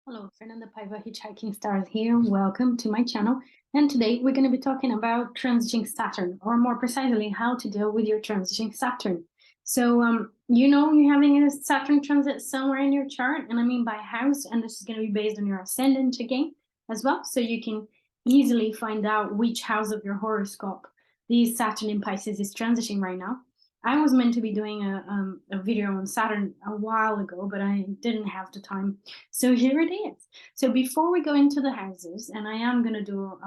Hello, Fernanda Paiva, Hitchhiking Stars here. Welcome to my channel. And today we're going to be talking about transiting Saturn, or more precisely, how to deal with your transiting Saturn. So, you're having a Saturn transit somewhere in your chart, and I mean by house, and this is going to be based on your ascendant again as well. So you can easily find out which house of your horoscope the Saturn in Pisces is transiting right now. I was meant to be doing a video on Saturn a while ago, but I didn't have the time. So here it is. So before we go into the houses, and I am going to do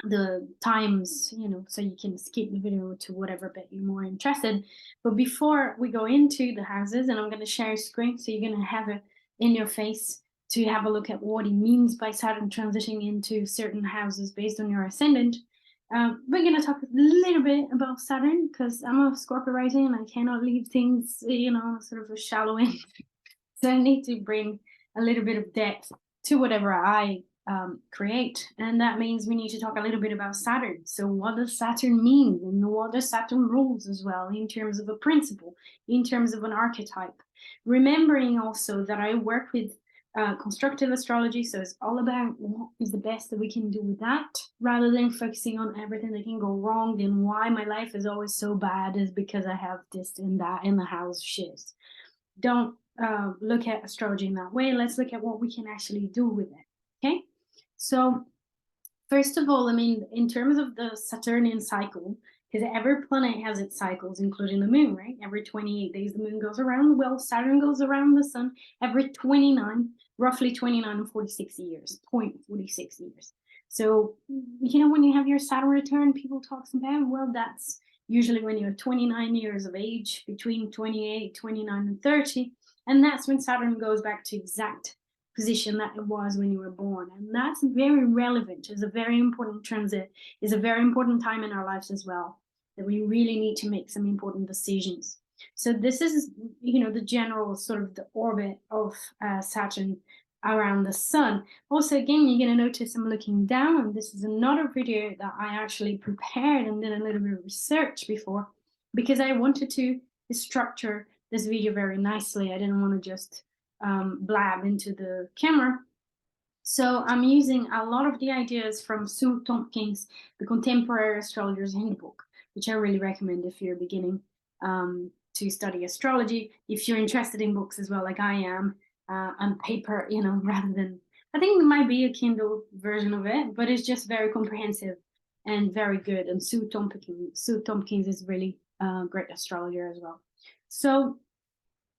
the times, so you can skip the video to whatever bit you're more interested. But before we go into the houses, and I'm going to share a screen, so you're going to have it in your face to have a look at what it means by Saturn transitioning into certain houses based on your ascendant. We're going to talk a little bit about Saturn because I'm a Scorpio rising and I cannot leave things, sort of a shallow end. So I need to bring a little bit of depth to whatever I create. And that means we need to talk a little bit about Saturn. So what does Saturn mean? And what does Saturn rules as well in terms of a principle, in terms of an archetype? Remembering also that I work with constructive astrology, so it's all about what is the best that we can do with that, rather than focusing on everything that can go wrong. Then why my life is always so bad is because I have this and that in the house shifts. Don't look at astrology in that way. Let's look at what we can actually do with it. Okay, so first of all, I mean, in terms of the Saturnian cycle, because every planet has its cycles, including the moon, right? Every 28 days, the moon goes around. Well, Saturn goes around the sun every 29, roughly 29 and 46 years, 0.46 years. So, when you have your Saturn return, people talk about, well, that's usually when you're 29 years of age, between 28, 29, and 30. And that's when Saturn goes back to exact position that it was when you were born. And that's very relevant. It's a very important transit. It's a very important time in our lives as well, that we really need to make some important decisions. So this is, the general sort of the orbit of Saturn around the sun. Also, again, you're going to notice I'm looking down. This is another video that I actually prepared and did a little bit of research before, because I wanted to structure this video very nicely. I didn't want to just blab into the camera. So I'm using a lot of the ideas from Sue Thompkins, the Contemporary Astrologer's Handbook, which I really recommend if you're beginning to study astrology. If you're interested in books as well, like I am, on paper, rather than, I think there might be a Kindle version of it, but it's just very comprehensive and very good. And Sue Thompkins is really a great astrologer as well. So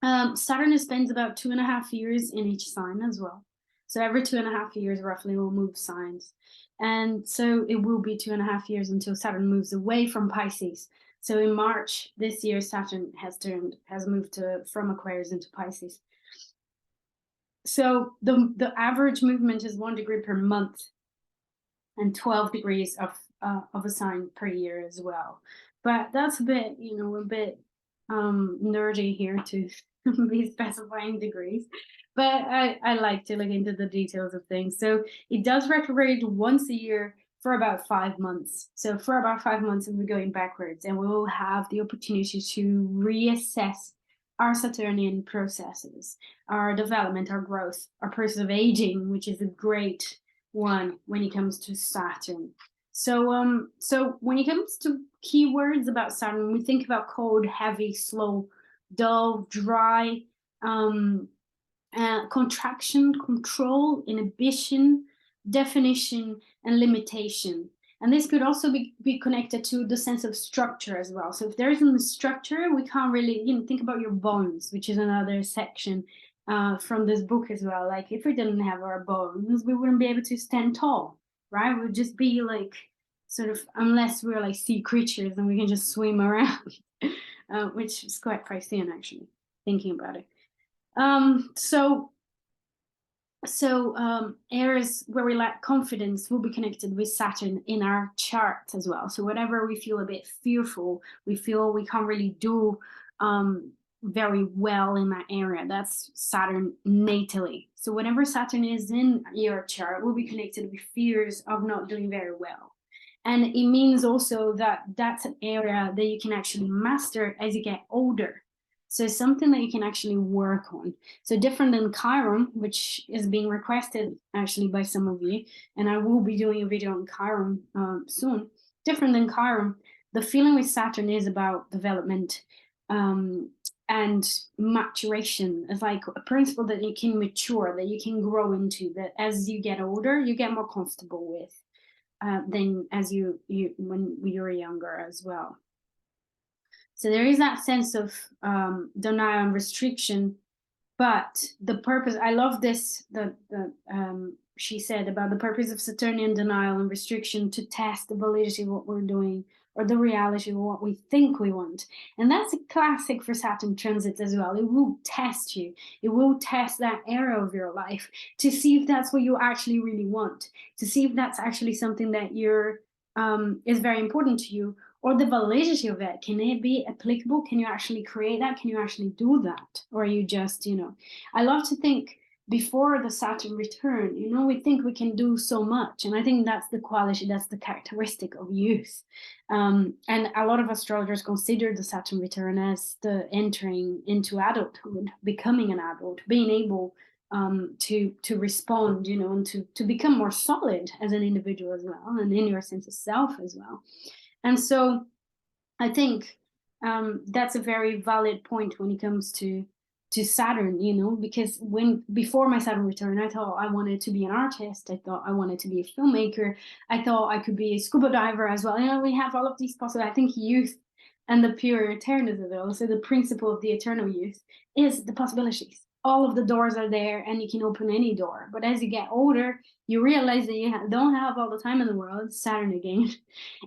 Saturn spends about 2.5 years in each sign as well. So every 2.5 years, roughly, will move signs. And so it will be 2.5 years until Saturn moves away from Pisces. So in March this year, Saturn has moved from Aquarius into Pisces. So the average movement is 1 degree per month and 12 degrees of a sign per year as well. But that's a bit, nerdy here to be specifying degrees. But I like to look into the details of things. So it does retrograde once a year for about 5 months. So for about 5 months, we're going backwards, and we will have the opportunity to reassess our Saturnian processes, our development, our growth, our process of aging, which is a great one when it comes to Saturn. So when it comes to keywords about Saturn, we think about cold, heavy, slow, dull, dry, contraction, control, inhibition, definition, and limitation. And this could also be connected to the sense of structure as well. So if there isn't a structure, we can't really, think about your bones, which is another section from this book as well. Like if we didn't have our bones, we wouldn't be able to stand tall, right? We'd just be like sort of, unless we're like sea creatures and we can just swim around, which is quite Piscean actually, thinking about it. Areas where we lack confidence will be connected with Saturn in our chart as well. So whenever we feel a bit fearful, we feel we can't really do very well in that area, that's Saturn natally. So whenever Saturn is in your chart, we'll be connected with fears of not doing very well. And it means also that that's an area that you can actually master as you get older. So it's something that you can actually work on. So different than Chiron, which is being requested actually by some of you, and I will be doing a video on Chiron soon. Different than Chiron, the feeling with Saturn is about development and maturation. It's like a principle that you can mature, that you can grow into, that as you get older, you get more comfortable with than as when you were younger as well. So there is that sense of denial and restriction, but the purpose, I love this, she said about the purpose of Saturnian denial and restriction to test the validity of what we're doing or the reality of what we think we want. And that's a classic for Saturn transits as well. It will test you. It will test that area of your life to see if that's what you actually really want, to see if that's actually something that is very important to you, or the validity of it. Can it be applicable? Can you actually create that? Can you actually do that? Or are you just, I love to think before the Saturn return, we think we can do so much. And I think that's the quality, that's the characteristic of youth. And a lot of astrologers consider the Saturn return as the entering into adulthood, becoming an adult, being able to respond, and to become more solid as an individual as well, and in your sense of self as well. And so I think that's a very valid point when it comes to Saturn, because before my Saturn return, I thought I wanted to be an artist. I thought I wanted to be a filmmaker. I thought I could be a scuba diver as well. We have all of these possibilities. I think youth and the pure eternity, also the principle of the eternal youth, is the possibilities. All of the doors are there and you can open any door. But as you get older, you realize that you don't have all the time in the world. It's Saturn again.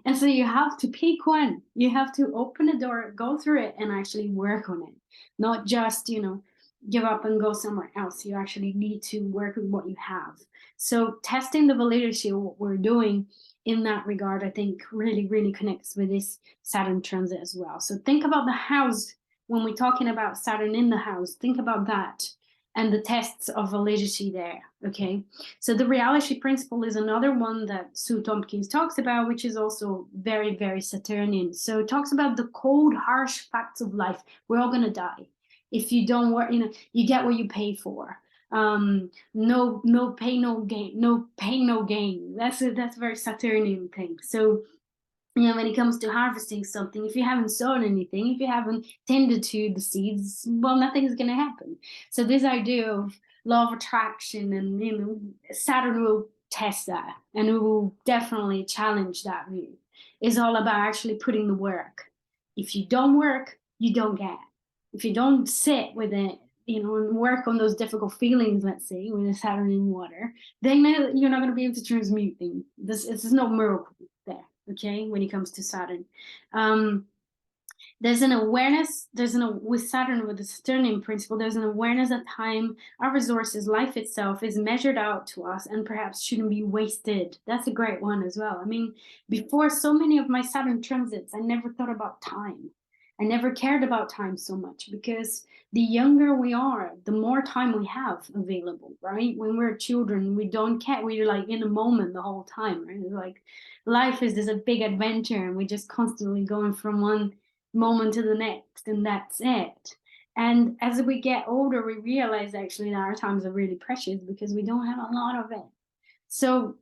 And so you have to pick one. You have to open the door, go through it, and actually work on it. Not just, give up and go somewhere else. You actually need to work with what you have. So testing the validity of what we're doing in that regard, I think really, really connects with this Saturn transit as well. So think about the house when we're talking about Saturn in the house. Think about that and the tests of validity there, okay? So the reality principle is another one that Sue Thompkins talks about, which is also very, very Saturnian. So it talks about the cold, harsh facts of life. We're all gonna die. If you don't work, you get what you pay for. No pay, no gain. No pain, no gain. That's a very Saturnian thing. So when it comes to harvesting something, if you haven't sown anything, if you haven't tended to the seeds, well, nothing is going to happen. So this idea of law of attraction, and Saturn will test that, and it will definitely challenge that view. It's all about actually putting the work. If you don't work, you don't get. If you don't sit with it, and work on those difficult feelings, let's say, with the Saturn in water, then you're not going to be able to transmute things. This is no miracle there. Okay, when it comes to Saturn, there's an awareness. With Saturn, with the Saturnian principle, there's an awareness that time, our resources, life itself is measured out to us and perhaps shouldn't be wasted. That's a great one as well. I mean, before so many of my Saturn transits, I never thought about time. I never cared about time so much, because the younger we are, the more time we have available, right? When we're children, we don't care. We're like in a moment the whole time, right? It's like life is a big adventure, and we're just constantly going from one moment to the next, and that's it. And as we get older, we realize actually that our times are really precious because we don't have a lot of it. So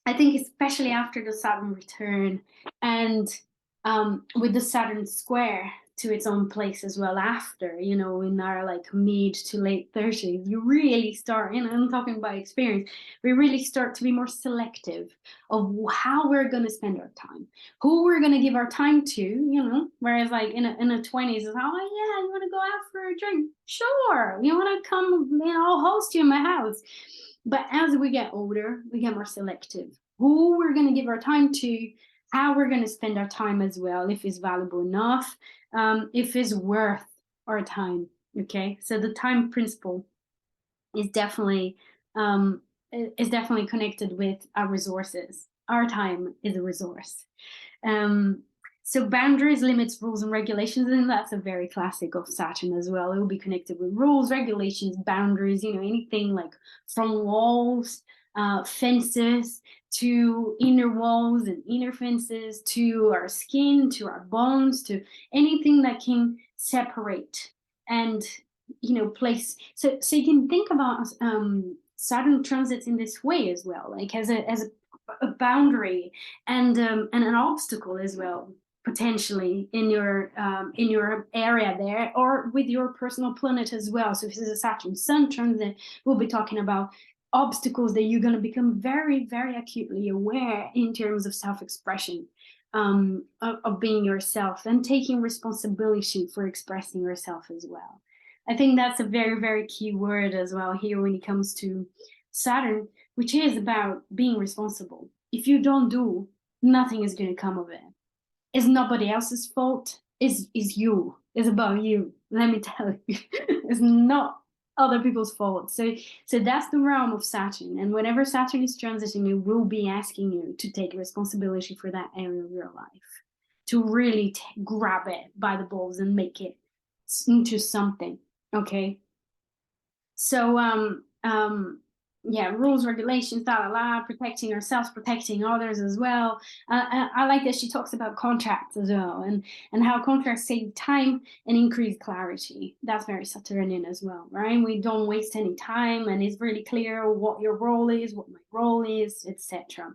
I think especially after the Saturn return, and with the Saturn square to its own place as well after, in our like mid to late 30s, you really start, I'm talking by experience, we really start to be more selective of how we're going to spend our time, who we're going to give our time to, whereas like in a 20s, it's, oh yeah, you want to go out for a drink? Sure. You want to come, I'll host you in my house. But as we get older, we get more selective. Who we're going to give our time to, how we're going to spend our time as well, if it's valuable enough, if it's worth our time, okay? So the time principle is definitely connected with our resources. Our time is a resource. So boundaries, limits, rules, and regulations, and that's a very classic of Saturn as well. It will be connected with rules, regulations, boundaries, anything like from walls, fences, to inner walls and inner fences, to our skin, to our bones, to anything that can separate and place. So you can think about Saturn transits in this way as well, like as a boundary and an obstacle as well, potentially in your area there, or with your personal planet as well. So if this is a Saturn Sun transit, we'll be talking about obstacles that you're going to become very, very acutely aware in terms of self-expression, of being yourself and taking responsibility for expressing yourself as well. I think that's a very, very key word as well here when it comes to Saturn, which is about being responsible. If you don't do, nothing is going to come of it. It's nobody else's fault. It's you. It's about you. Let me tell you, it's not other people's fault. So that's the realm of Saturn. And whenever Saturn is transiting, it will be asking you to take responsibility for that area of your life, to really grab it by the balls and make it into something. Okay. So yeah, rules, regulations, protecting ourselves, protecting others as well. I like that she talks about contracts as well, and how contracts save time and increase clarity. That's very Saturnian as well, right? We don't waste any time, and it's really clear what your role is, what my role is, etc.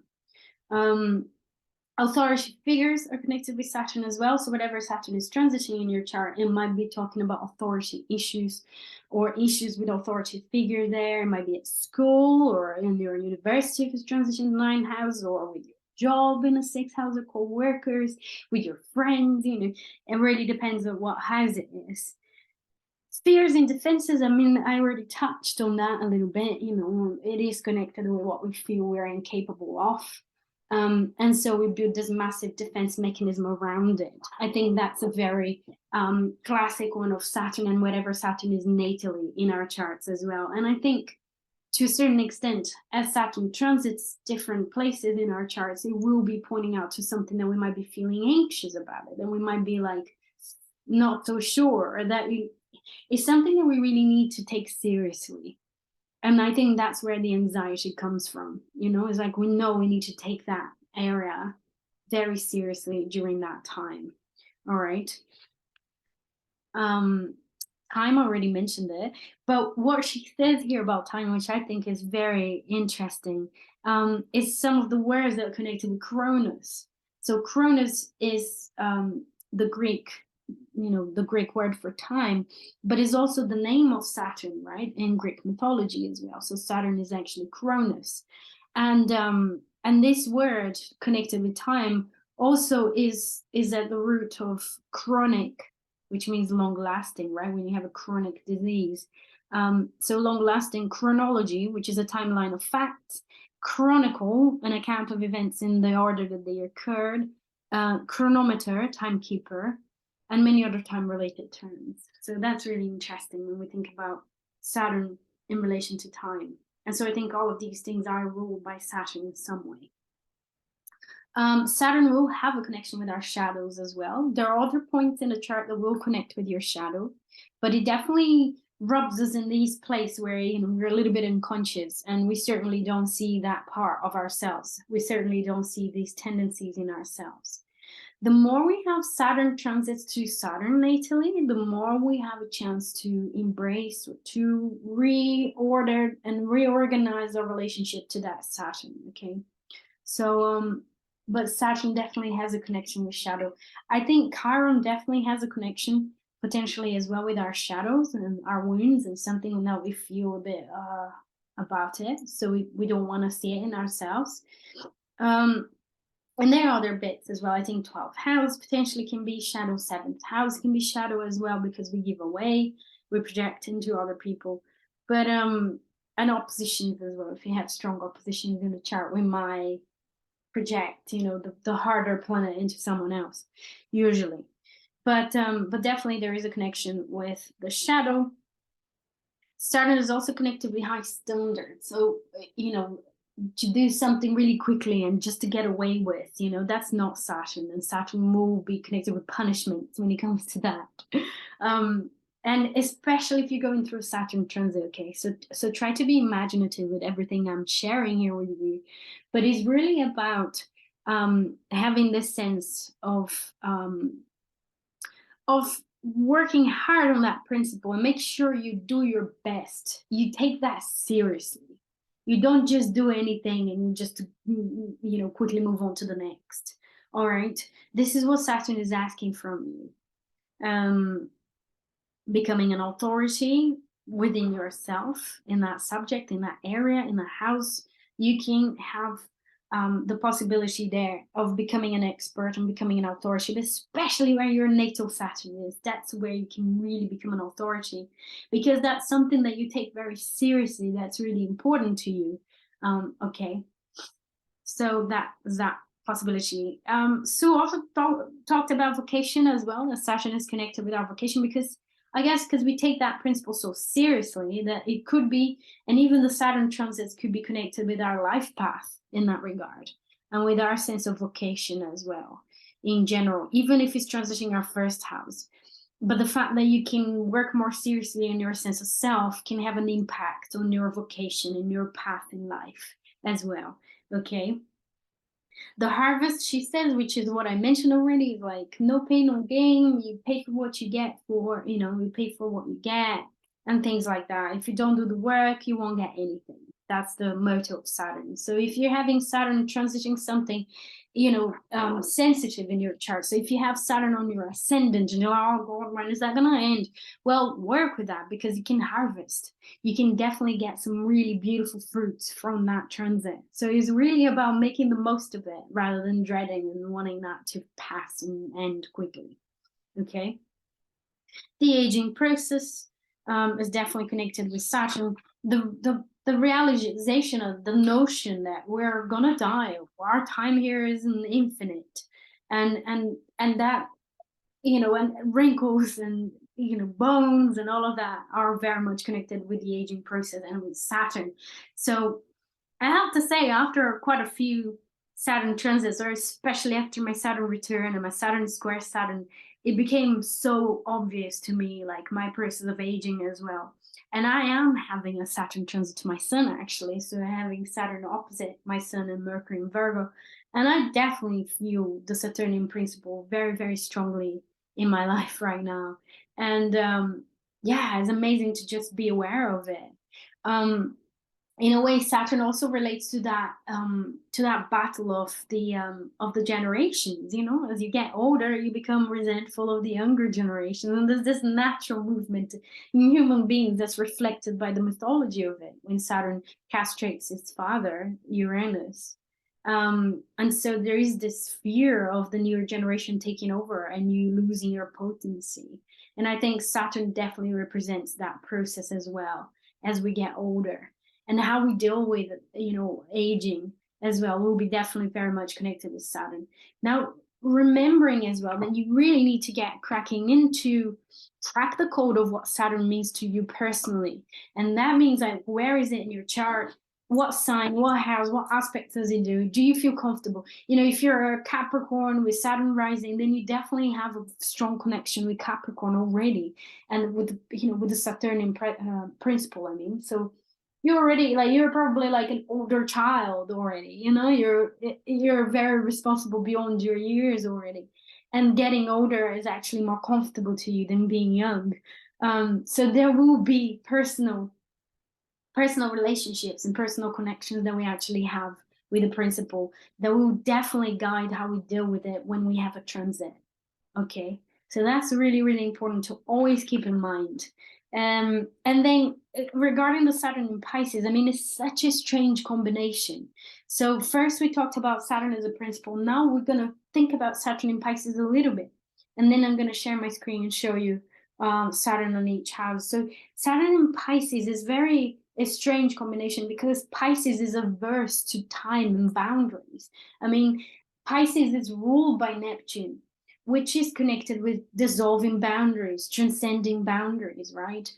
Authority figures are connected with Saturn as well. So whatever Saturn is transiting in your chart, it might be talking about authority issues or issues with authority figure there. It might be at school or in your university if it's transiting 9th house, or with your job in a 6th house, or co-workers, with your friends, it really depends on what house it is. Fears and defenses, I mean, I already touched on that a little bit. It is connected with what we feel we're incapable of. And so we build this massive defense mechanism around it. I think that's a very classic one of Saturn, and whatever Saturn is natally in our charts as well. And I think to a certain extent, as Saturn transits different places in our charts, it will be pointing out to something that we might be feeling anxious about it, and we might be like not so sure, or that it's something that we really need to take seriously. And I think that's where the anxiety comes from. It's like we know we need to take that area very seriously during that time. All right. Time, already mentioned it, but what she says here about time, which I think is very interesting, is some of the words that are connected with Cronus. So Cronus is the Greek word for time, but is also the name of Saturn, right, in Greek mythology as well. So Saturn is actually Cronus, and this word connected with time also is at the root of chronic, which means long-lasting, right? When you have a chronic disease, so long-lasting. Chronology, which is a timeline of facts. Chronicle, an account of events in the order that they occurred. Chronometer, timekeeper, and many other time-related terms. So that's really interesting when we think about Saturn in relation to time. And so I think all of these things are ruled by Saturn in some way. Saturn will have a connection with our shadows as well. There are other points in the chart that will connect with your shadow, but it definitely rubs us in these places where we're a little bit unconscious, and we certainly don't see that part of ourselves. We certainly don't see these tendencies in ourselves. The more we have Saturn transits to Saturn natally, the more we have a chance to embrace, or to reorder and reorganize our relationship to that Saturn. Okay, so but Saturn definitely has a connection with shadow. I think Chiron definitely has a connection potentially as well with our shadows and our wounds, and something that we feel a bit about it, so we don't want to see it in ourselves. And there are other bits as well. I think 12th house potentially can be shadow, 7th house can be shadow as well, because we give away, we project into other people. But and oppositions as well. If you have strong oppositions in the chart, we might project, the harder planet into someone else, usually. But definitely there is a connection with the shadow. Saturn is also connected with high standards. So, to do something really quickly and just to get away with, that's not Saturn. And Saturn will be connected with punishments when it comes to that. And especially if you're going through Saturn transit, okay? So try to be imaginative with everything I'm sharing here with you. But it's really about having this sense of working hard on that principle and make sure you do your best. You take that seriously. You don't just do anything and just, quickly move on to the next. All right. This is what Saturn is asking from you. Becoming an authority within yourself in that subject, in that area, in that house. You can have the possibility there of becoming an expert and becoming an authority, especially where your natal Saturn is. That's where you can really become an authority, because that's something that you take very seriously. That's really important to you. Okay, so that's that possibility. Sue also talked about vocation as well. The Saturn is connected with our vocation, because I guess because we take that principle so seriously that it could be, and even the Saturn transits could be connected with our life path in that regard, and with our sense of vocation as well, in general, even if it's transiting our first house. But the fact that you can work more seriously on your sense of self can have an impact on your vocation and your path in life as well. Okay. The harvest, she says, which is what I mentioned already, like no pain, no gain. You pay for what you get for, you pay for what you get and things like that. If you don't do the work, you won't get anything. That's the motto of Saturn. So if you're having Saturn transiting something, sensitive in your chart. So if you have Saturn on your ascendant and you're like, oh God, when is that gonna end? Well, work with that, because you can harvest. You can definitely get some really beautiful fruits from that transit. So it's really about making the most of it rather than dreading and wanting that to pass and end quickly. Okay. The aging process is definitely connected with Saturn. The realization of the notion that we're gonna die, our time here isn't infinite, and that, and wrinkles and bones and all of that are very much connected with the aging process and with Saturn. So I have to say, after quite a few Saturn transits, or especially after my Saturn return and my Saturn square Saturn, it became so obvious to me, like my process of aging as well. And I am having a Saturn transit to my Sun, actually. So I'm having Saturn opposite my Sun and Mercury in Virgo. And I definitely feel the Saturnian principle very, very strongly in my life right now. And yeah, it's amazing to just be aware of it. In a way, Saturn also relates to that battle of the generations. As you get older, you become resentful of the younger generation, and there's this natural movement in human beings that's reflected by the mythology of it. When Saturn castrates its father, Uranus, and so there is this fear of the newer generation taking over and you losing your potency. And I think Saturn definitely represents that process as well as we get older. And how we deal with, aging as well will be definitely very much connected with Saturn. Now, remembering as well that you really need to get cracking into crack the code of what Saturn means to you personally. And that means, like, where is it in your chart? What sign, what house, what aspects does it do? Do you feel comfortable? If you're a Capricorn with Saturn rising, then you definitely have a strong connection with Capricorn already. And with the Saturnian principle, I mean. So you're already, like, you're probably like an older child already, you're very responsible beyond your years already, and getting older is actually more comfortable to you than being young. So there will be personal relationships and personal connections that we actually have with the principle that will definitely guide how we deal with it when we have a transit. Okay, so that's really, really important to always keep in mind. And then regarding the Saturn in Pisces, I mean, it's such a strange combination. So first we talked about Saturn as a principle. Now we're going to think about Saturn in Pisces a little bit. And then I'm going to share my screen and show you Saturn on each house. So Saturn in Pisces is a strange combination, because Pisces is averse to time and boundaries. I mean, Pisces is ruled by Neptune, which is connected with dissolving boundaries, transcending boundaries, right?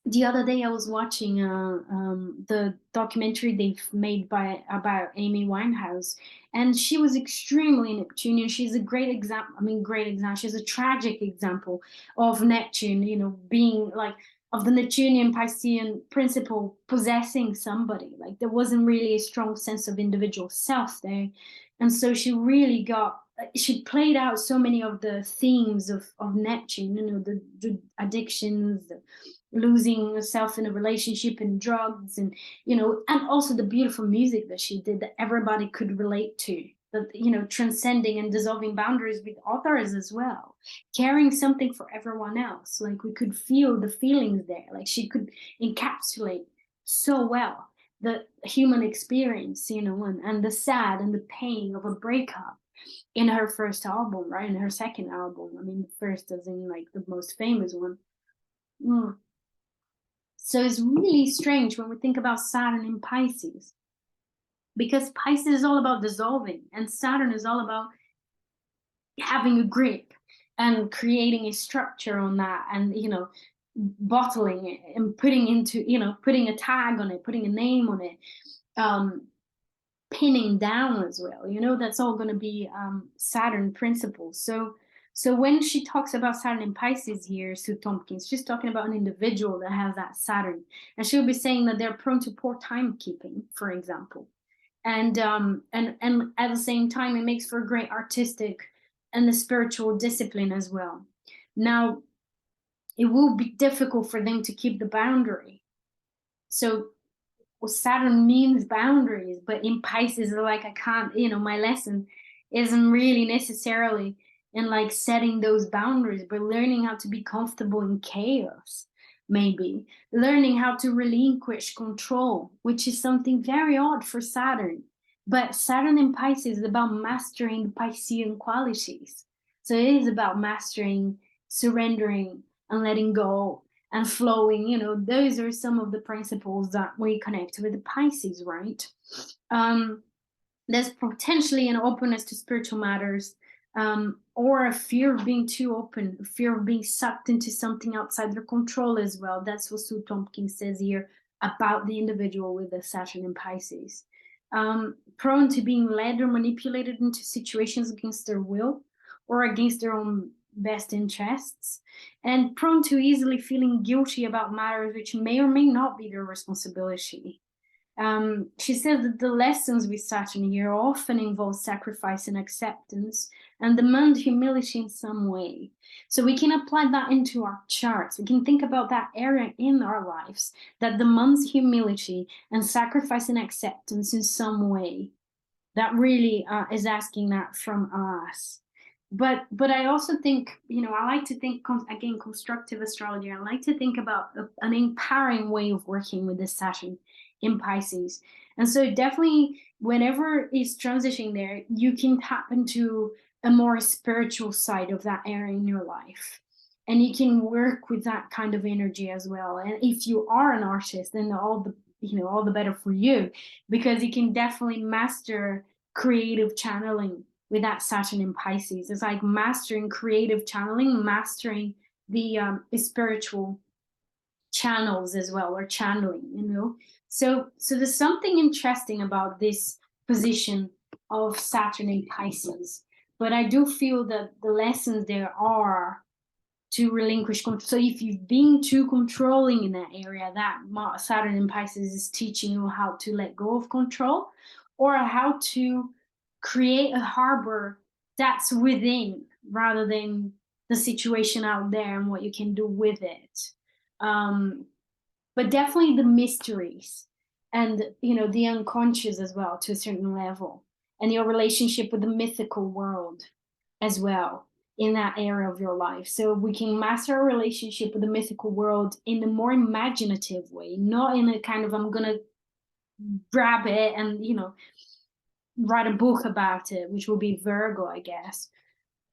The other day I was watching the documentary they've made about Amy Winehouse, and she was extremely Neptunian. She's a great example. I mean, great example. She's a tragic example of Neptune, being like, of the Neptunian Piscean principle possessing somebody. Like, there wasn't really a strong sense of individual self there. And so she really got she played out so many of the themes of Neptune, you know, the addictions, the losing yourself in a relationship, and drugs, and you know, and also the beautiful music that she did that everybody could relate to, that, you know, transcending and dissolving boundaries with others as well, carrying something for everyone else. Like we could feel the feelings there, like she could encapsulate so well the human experience, you know, and the sad and the pain of a breakup in her first album, right? In her second album. I mean, the first as in like the most famous one. Mm. So it's really strange when we think about Saturn in Pisces, because Pisces is all about dissolving, and Saturn is all about having a grip and creating a structure on that, and, you know, bottling it and putting into, you know, putting a tag on it, putting a name on it, um, pinning down as well. You know, that's all going to be Saturn principles. So when she talks about Saturn in Pisces here, Sue Thompkins, she's talking about an individual that has that Saturn, and she'll be saying that they're prone to poor timekeeping, for example, and at the same time, it makes for a great artistic and the spiritual discipline as well. Now, it will be difficult for them to keep the boundary. So well, Saturn means boundaries, but in Pisces, like I can't, you know, my lesson isn't really necessarily in like setting those boundaries, but learning how to be comfortable in chaos, maybe learning how to relinquish control, which is something very odd for Saturn. But Saturn in Pisces is about mastering the Piscean qualities. So it is about mastering, surrendering, and letting go and flowing. You know, those are some of the principles that we connect with the Pisces, right? There's potentially an openness to spiritual matters, or a fear of being too open, a fear of being sucked into something outside their control as well. That's what Sue Thompkins says here about the individual with the Saturn in Pisces. Prone to being led or manipulated into situations against their will or against their own best interests, and prone to easily feeling guilty about matters which may or may not be their responsibility. She says that the lessons with Saturn here often involve sacrifice and acceptance and demand humility in some way. So we can apply that into our charts. We can think about that area in our lives that demands humility and sacrifice and acceptance in some way. That really is asking that from us. But I also think, you know, I like to think, again, constructive astrology. I like to think about an empowering way of working with this Saturn in Pisces. And so definitely whenever it's transitioning there, you can tap into a more spiritual side of that area in your life. And you can work with that kind of energy as well. And if you are an artist, then all the, you know, all the better for you, because you can definitely master creative channeling with that Saturn in Pisces. It's like mastering creative channeling, mastering the spiritual channels as well, or channeling, you know. So there's something interesting about this position of Saturn in Pisces, but I do feel that the lessons there are to relinquish control. So if you've been too controlling in that area, that Saturn in Pisces is teaching you how to let go of control, or how to create a harbor that's within rather than the situation out there and what you can do with it. But definitely the mysteries and, you know, the unconscious as well to a certain level, and your relationship with the mythical world as well in that area of your life. So we can master our relationship with the mythical world in a more imaginative way, not in a kind of I'm gonna grab it and, you know, write a book about it, which will be Virgo, I guess,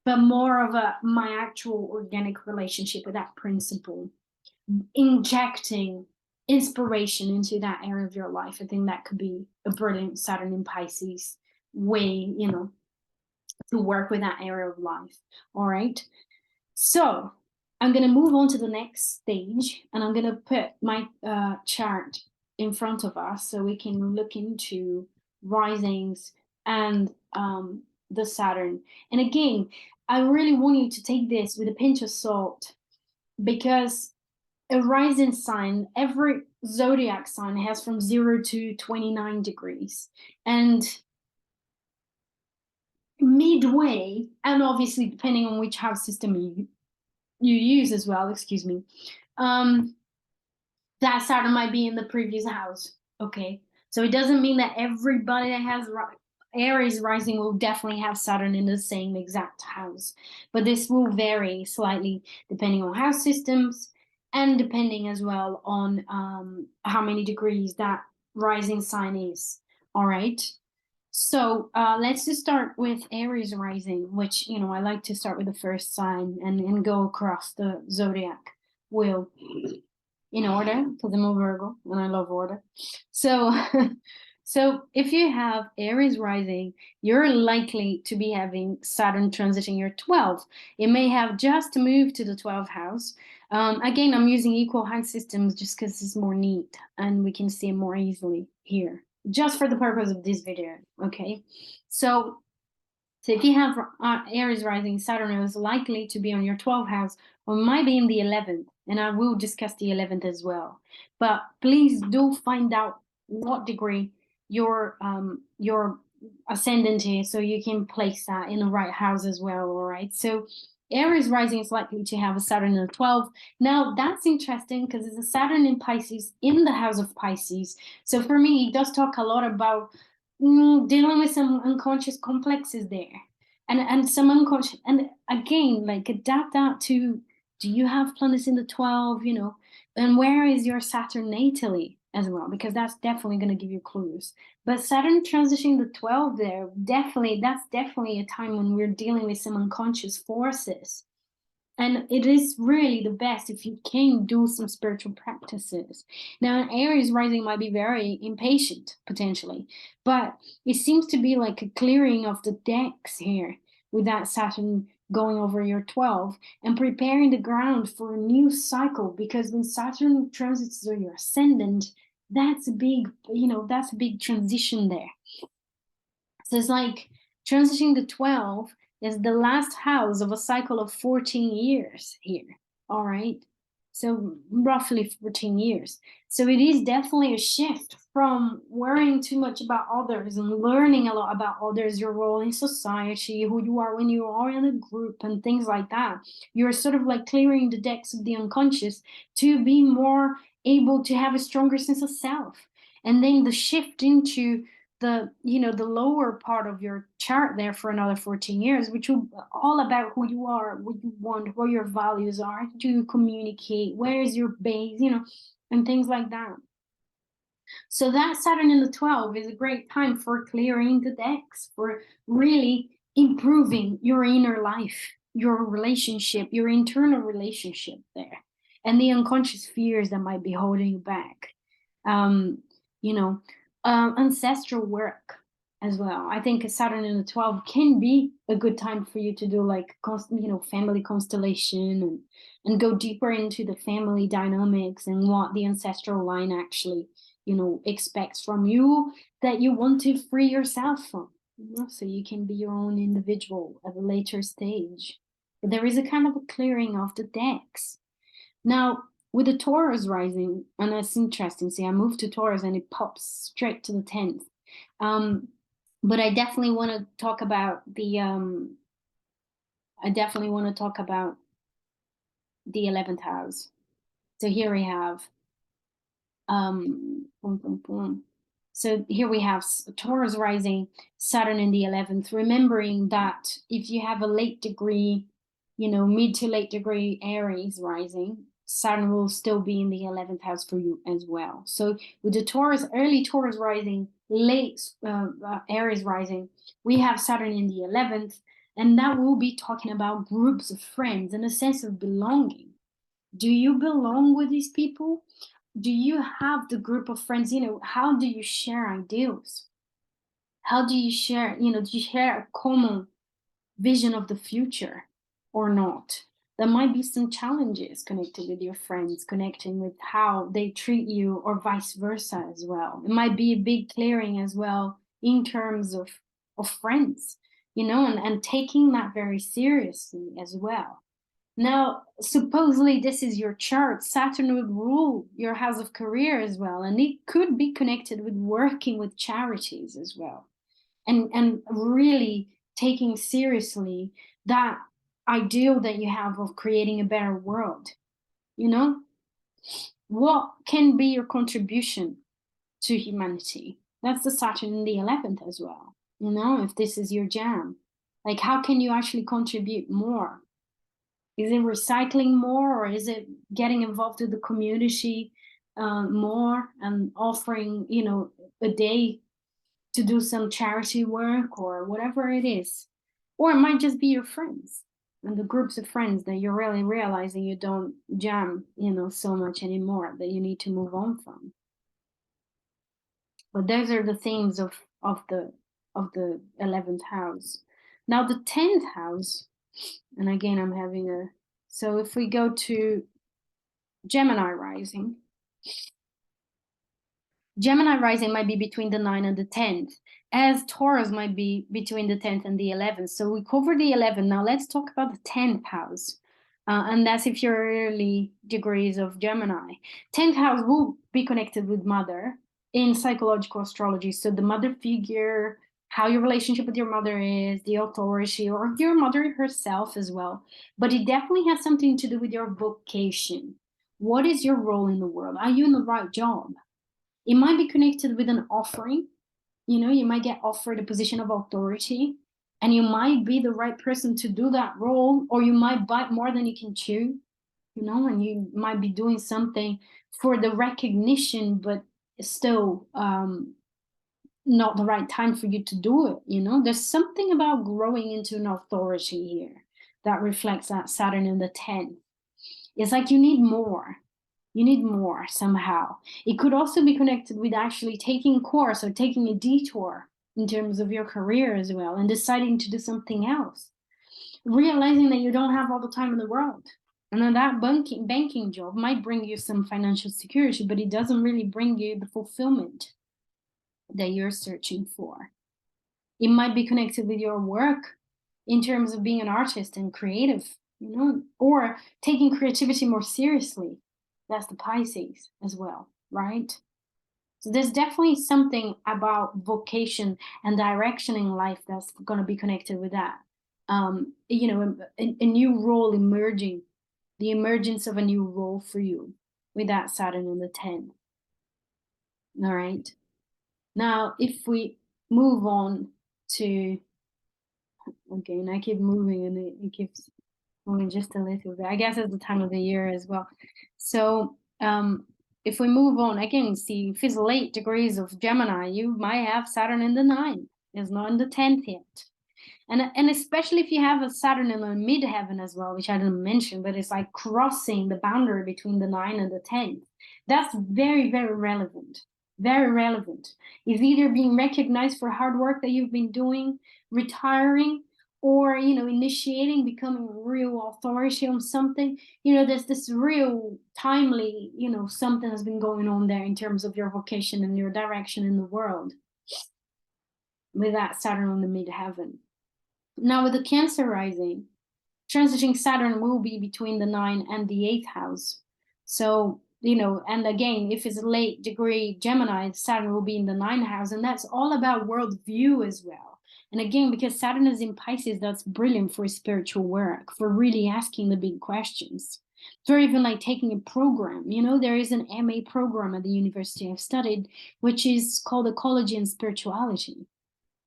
but more of my actual organic relationship with that principle, injecting inspiration into that area of your life. I think that could be a brilliant Saturn in Pisces way, you know, to work with that area of life. All right. So I'm going to move on to the next stage, and I'm going to put my chart in front of us so we can look into risings and the Saturn. And again, I really want you to take this with a pinch of salt, because a rising sign, every zodiac sign has from 0 to 29 degrees. And midway, and obviously depending on which house system you use as well, excuse me, that Saturn might be in the previous house. Okay, so it doesn't mean that everybody that has Aries rising will definitely have Saturn in the same exact house, but this will vary slightly depending on house systems and depending as well on how many degrees that rising sign is. All right. So let's just start with Aries rising, which, I like to start with the first sign and go across the zodiac wheel in order, because I'm a Virgo and I love order. So, so if you have Aries rising, you're likely to be having Saturn transition your 12th. It may have just moved to the 12th house. Again, I'm using equal house systems just because it's more neat and we can see it more easily here, just for the purpose of this video, okay? So if you have Aries rising, Saturn is likely to be on your 12th house or might be in the 11th, and I will discuss the 11th as well. But please do find out what degree your ascendant is so you can place that in the right house as well, all right? So Aries rising is likely to have a Saturn in the 12th. Now, that's interesting because it's a Saturn in Pisces in the house of Pisces. So for me, it does talk a lot about dealing with some unconscious complexes there, and some unconscious, and again, like, adapt that to, do you have planets in the 12, and where is your Saturn natally as well, because that's definitely going to give you clues. But Saturn transitioning the 12 there, that's definitely a time when we're dealing with some unconscious forces. And it is really the best if you can do some spiritual practices. Now, an Aries rising might be very impatient, potentially, but it seems to be like a clearing of the decks here with that Saturn going over your 12 and preparing the ground for a new cycle, because when Saturn transits through your ascendant, that's a big, that's a big transition there. So it's like transitioning the 12 is the last house of a cycle of 14 years here. All right. So roughly 14 years. So it is definitely a shift from worrying too much about others and learning a lot about others, your role in society, who you are when you are in a group and things like that. You're sort of like clearing the decks of the unconscious to be more able to have a stronger sense of self. And then the shift into the lower part of your chart there for another 14 years, which will all about who you are, what you want, what your values are, how do you communicate, where is your base, and things like that. So that Saturn in the 12 is a great time for clearing the decks, for really improving your inner life, your relationship, your internal relationship there, and the unconscious fears that might be holding you back. You know, ancestral work as well. I think Saturn in the 12 can be a good time for you to do like, family constellation and go deeper into the family dynamics and what the ancestral line actually, expects from you, that you want to free yourself from, so you can be your own individual at a later stage. But there is a kind of a clearing of the decks. Now, with the Taurus rising, and that's interesting. See, I moved to Taurus and it pops straight to the 10th. But I definitely want to talk about the 11th house. So here we have So here we have Taurus rising, Saturn in the 11th, remembering that if you have a late degree, mid to late degree Aries rising, Saturn will still be in the 11th house for you as well. So with the early Taurus rising, late Aries rising, we have Saturn in the 11th, and that will be talking about groups of friends and a sense of belonging. Do you belong with these people? Do you have the group of friends? How do you share ideals? How do you share, do you share a common vision of the future or not? There might be some challenges connected with your friends, connecting with how they treat you, or vice versa as well. It might be a big clearing as well in terms of friends, and taking that very seriously as well. Now, supposedly this is your chart. Saturn would rule your house of career as well, and it could be connected with working with charities as well, and really taking seriously that ideal that you have of creating a better world. You know, what can be your contribution to humanity? That's the Saturn in the 11th as well. You know, if this is your jam, like, how can you actually contribute more? Is it recycling more, or is it getting involved with the community more and offering, you know, a day to do some charity work or whatever it is? Or it might just be your friends and the groups of friends that you're really realizing you don't jam, you know, so much anymore, that you need to move on from. But those are the themes of the 11th house. Now the 10th house, and again I'm having a, so if we go to Gemini rising, Gemini rising might be between the 9th and the 10th, as Taurus might be between the 10th and the 11th. So we covered the 11th. Now let's talk about the 10th house. And that's if you're early degrees of Gemini. 10th house will be connected with mother in psychological astrology. So the mother figure, how your relationship with your mother is, the authority, or your mother herself as well. But it definitely has something to do with your vocation. What is your role in the world? Are you in the right job? It might be connected with an offering. You know, you might get offered a position of authority, and you might be the right person to do that role, or you might bite more than you can chew, you know, and you might be doing something for the recognition, but still not the right time for you to do it. You know, there's something about growing into an authority here that reflects that Saturn in the 10th. It's like you need more. You need more somehow. It could also be connected with actually taking a course or taking a detour in terms of your career as well, and deciding to do something else. Realizing that you don't have all the time in the world. And then that banking job might bring you some financial security, but it doesn't really bring you the fulfillment that you're searching for. It might be connected with your work in terms of being an artist and creative, you know, or taking creativity more seriously. That's the Pisces as well, right? So there's definitely something about vocation and direction in life that's going to be connected with that. You know, a new role emerging, the emergence of a new role for you with that Saturn in the 10th. All right. Now, if we move on to, again, I keep moving and it keeps moving just a little bit. I guess it's the time of the year as well. So if we move on, again, see, if it's late degrees of Gemini, you might have Saturn in the 9th. It's not in the 10th yet. And especially if you have a Saturn in the midheaven as well, which I didn't mention, but it's like crossing the boundary between the 9th and the 10th. That's very, very relevant. Very relevant. It's either being recognized for hard work that you've been doing, retiring, or, you know, initiating, becoming a real authority on something. You know, there's this real timely, you know, something has been going on there in terms of your vocation and your direction in the world with that Saturn on the midheaven. Now with the Cancer rising, transiting Saturn will be between the 9th and the 8th house. So, you know, and again, if it's late degree Gemini, Saturn will be in the 9th house, and that's all about worldview as well. And again, because Saturn is in Pisces, that's brilliant for spiritual work, for really asking the big questions, for even like taking a program. You know, there is an MA program at the university I've studied, which is called Ecology and Spirituality.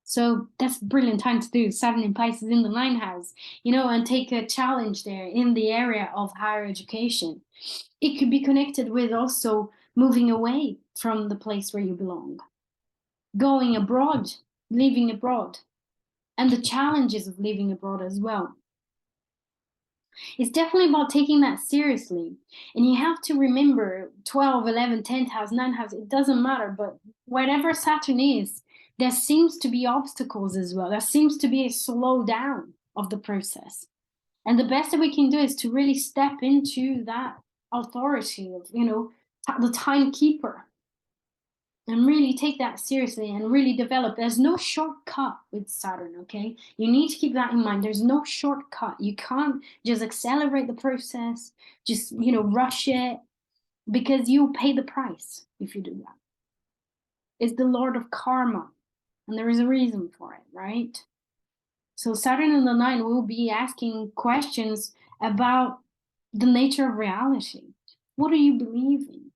So that's a brilliant time to do Saturn in Pisces in the 9th house, you know, and take a challenge there in the area of higher education. It could be connected with also moving away from the place where you belong, going abroad, living abroad, and the challenges of living abroad as well. It's definitely about taking that seriously. And you have to remember 12, 11, 10th house, 9th house, it doesn't matter, but whatever Saturn is, there seems to be obstacles as well. There seems to be a slowdown of the process. And the best that we can do is to really step into that authority of, you know, the timekeeper, and really take that seriously and really develop. There's no shortcut with Saturn, okay? You need to keep that in mind. There's no shortcut. You can't just accelerate the process, just, you know, rush it, because you'll pay the price if you do that. It's the Lord of Karma, and there is a reason for it, right? So Saturn in the 9 will be asking questions about the nature of reality. What do you believe in?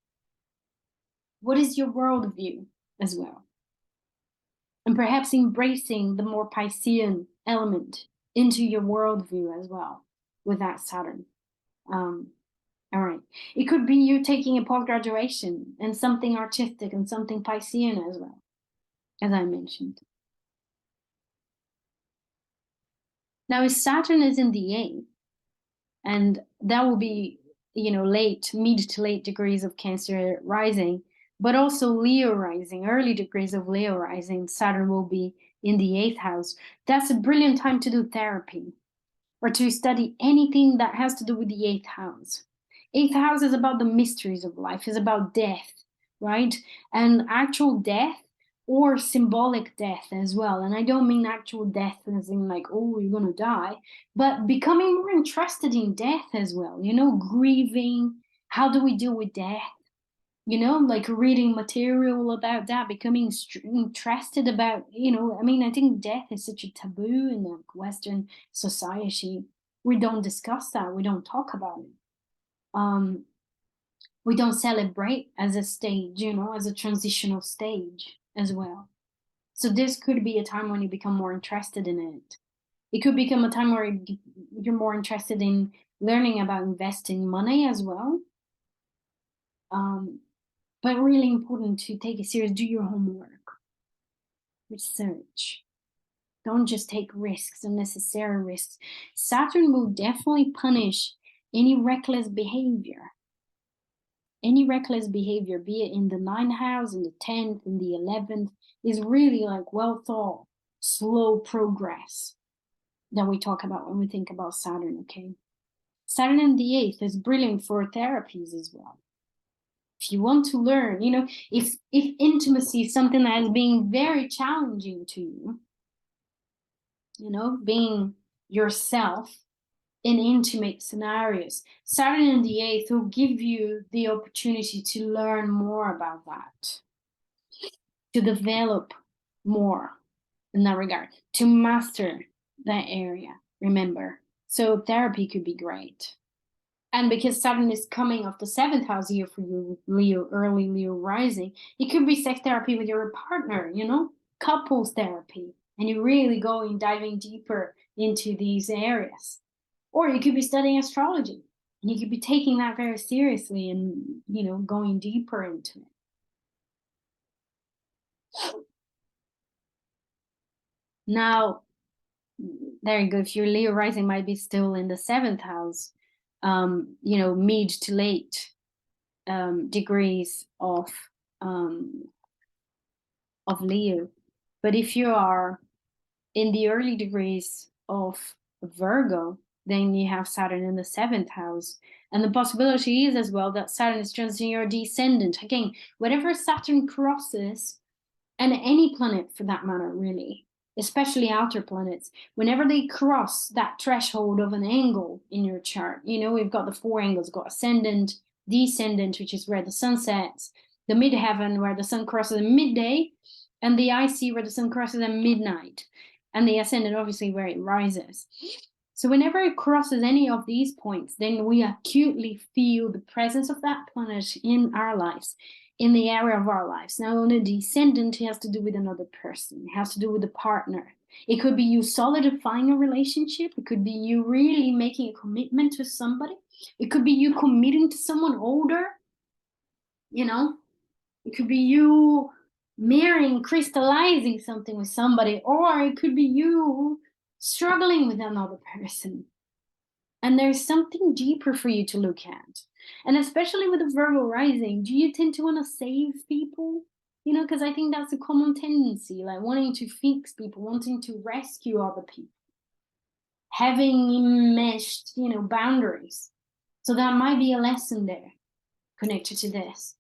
What is your worldview as well? And perhaps embracing the more Piscean element into your worldview as well with that Saturn. All right. It could be you taking a post-graduation and something artistic and something Piscean as well, as I mentioned. Now, if Saturn is in the 8th, and that will be, mid to late degrees of Cancer rising, but also Leo rising, early degrees of Leo rising, Saturn will be in the 8th house. That's a brilliant time to do therapy or to study anything that has to do with the 8th house. 8th house is about the mysteries of life, is about death, right? And actual death or symbolic death as well. And I don't mean actual death as in like, oh, you're going to die, but becoming more interested in death as well, grieving. How do we deal with death? Like reading material about that, becoming interested about, I think death is such a taboo in the Western society. We don't discuss that. We don't talk about it. We don't celebrate as a stage, as a transitional stage as well. So this could be a time when you become more interested in it. It could become a time where you're more interested in learning about investing money as well. But really important to take it serious, do your homework, research. Don't just take risks, unnecessary risks. Saturn will definitely punish any reckless behavior. Any reckless behavior, be it in the 9th house, in the 10th, in the 11th, is really like well thought, slow progress that we talk about when we think about Saturn, okay? Saturn in the 8th is brilliant for therapies as well. If you want to learn, if intimacy is something that is being very challenging to you, being yourself in intimate scenarios, Saturn in the 8th will give you the opportunity to learn more about that, to develop more in that regard, to master that area, remember. So therapy could be great. And because Saturn is coming off the 7th house here for you, Leo, early Leo rising, it could be sex therapy with your partner, couples therapy, and you're really diving deeper into these areas. Or you could be studying astrology, and you could be taking that very seriously and, going deeper into it. Now, there you go. If your Leo rising might be still in the 7th house, mid to late degrees of Leo. But if you are in the early degrees of Virgo, then you have Saturn in the 7th house. And the possibility is as well that Saturn is transiting your descendant. Again, whatever Saturn crosses, and any planet for that matter, really, especially outer planets, whenever they cross that threshold of an angle in your chart, we've got the 4 angles, we've got ascendant, descendant, which is where the sun sets, the midheaven where the sun crosses at midday, and the IC where the sun crosses at midnight, and the ascendant obviously where it rises. So whenever it crosses any of these points, then we acutely feel the presence of that planet in our lives, in the area of our lives. Now, on a descendant, it has to do with another person. It has to do with a partner. It could be you solidifying a relationship. It could be you really making a commitment to somebody. It could be you committing to someone older. It could be you marrying, crystallizing something with somebody, or it could be you struggling with another person. And there's something deeper for you to look at. And especially with the Virgo rising, do you tend to want to save people? Because I think that's a common tendency, like wanting to fix people, wanting to rescue other people, having enmeshed, boundaries. So that might be a lesson there connected to this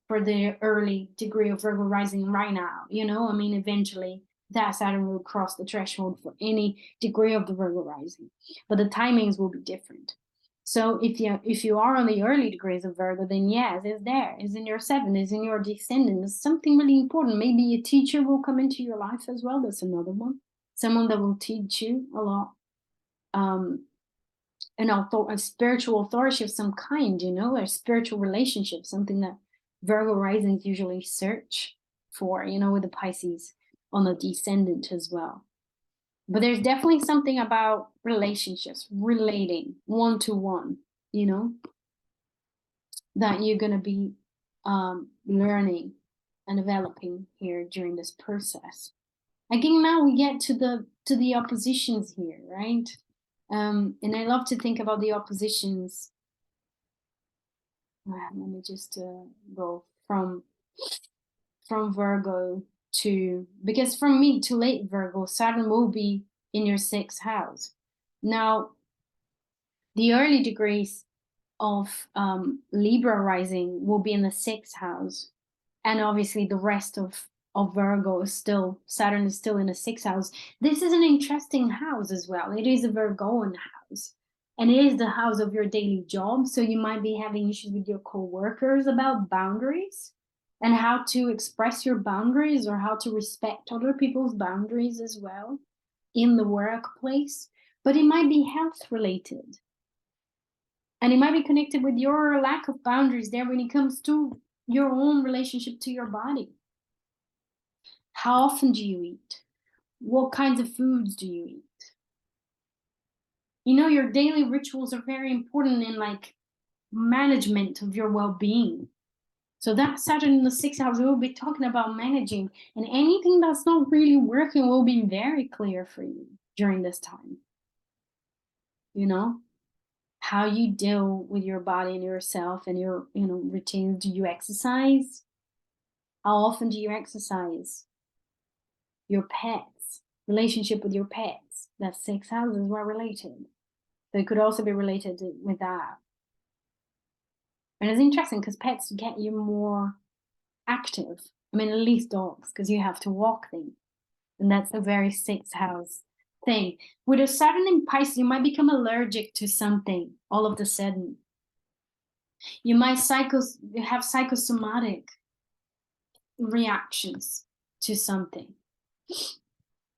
for the early degree of Virgo rising right now. Eventually that Saturn will cross the threshold for any degree of the Virgo rising, but the timings will be different. So if you are on the early degrees of Virgo, then yes, it's there. It's in your 7th, it's in your descendant. It's something really important. Maybe a teacher will come into your life as well. That's another one. someone that will teach you a lot, a spiritual authority of some kind, a spiritual relationship, something that Virgo risings usually search for, with the Pisces on the descendant as well. But there's definitely something about relationships, relating one-to-one, that you're going to be learning and developing here during this process. Again, now we get to the oppositions here, right? And I love to think about the oppositions. Let me just go from Virgo to, because from mid to late Virgo, Saturn will be in your 6th house. Now, the early degrees of Libra rising will be in the 6th house. And obviously the rest of Virgo is still, Saturn is still in the 6th house. This is an interesting house as well. It is a Virgoan house. And it is the house of your daily job. So you might be having issues with your co-workers about boundaries and how to express your boundaries, or how to respect other people's boundaries as well in the workplace. But it might be health related. And it might be connected with your lack of boundaries there when it comes to your own relationship to your body. How often do you eat? What kinds of foods do you eat? Your daily rituals are very important in management of your well-being. So that Saturn in the 6th house, we'll be talking about managing, and anything that's not really working will be very clear for you during this time. How you deal with your body and yourself and your, routines. Do you exercise? How often do you exercise? Your pets, relationship with your pets. That's 6 houses were related. So it could also be related with that. And it's interesting because pets get you more active. I mean, at least dogs, because you have to walk them. And that's a very 6th house thing. With a Saturn in Pisces, you might become allergic to something all of a sudden. You might have psychosomatic reactions to something.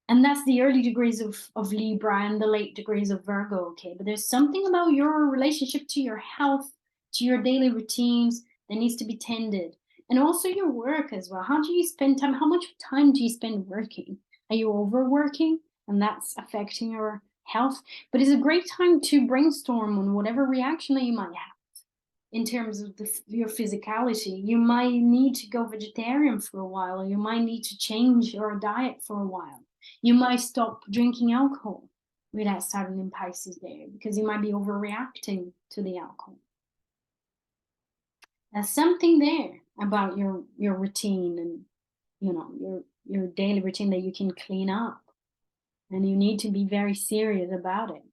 And that's the early degrees of Libra and the late degrees of Virgo, okay? But there's something about your relationship to your health, to your daily routines that needs to be tended. And also your work as well. How do you spend time? How much time do you spend working? Are you overworking? And that's affecting your health. But it's a great time to brainstorm on whatever reaction that you might have in terms of your physicality. You might need to go vegetarian for a while, or you might need to change your diet for a while. You might stop drinking alcohol with that Saturn in Pisces there, because you might be overreacting to the alcohol. There's something there about your routine and your daily routine that you can clean up, and you need to be very serious about it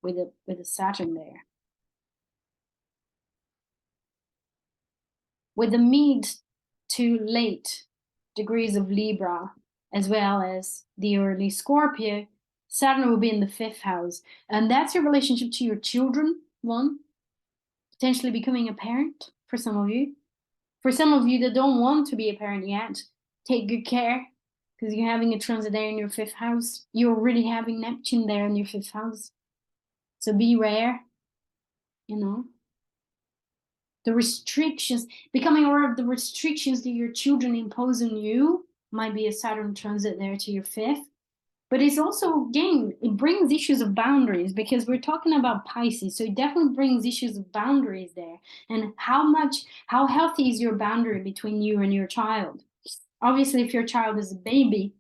with the Saturn there. With the mid to late degrees of Libra, as well as the early Scorpio, Saturn will be in the 5th house. And that's your relationship to your children, one, potentially becoming a parent for some of you. For some of you that don't want to be a parent yet, take good care, because you're having a transit there in your 5th house. You're already having Neptune there in your 5th house. So beware, the restrictions, becoming aware of the restrictions that your children impose on you. Might be a Saturn transit there to your 5th. But it's also, again, it brings issues of boundaries, because we're talking about Pisces. So it definitely brings issues of boundaries there. And how healthy is your boundary between you and your child? Obviously, if your child is a baby,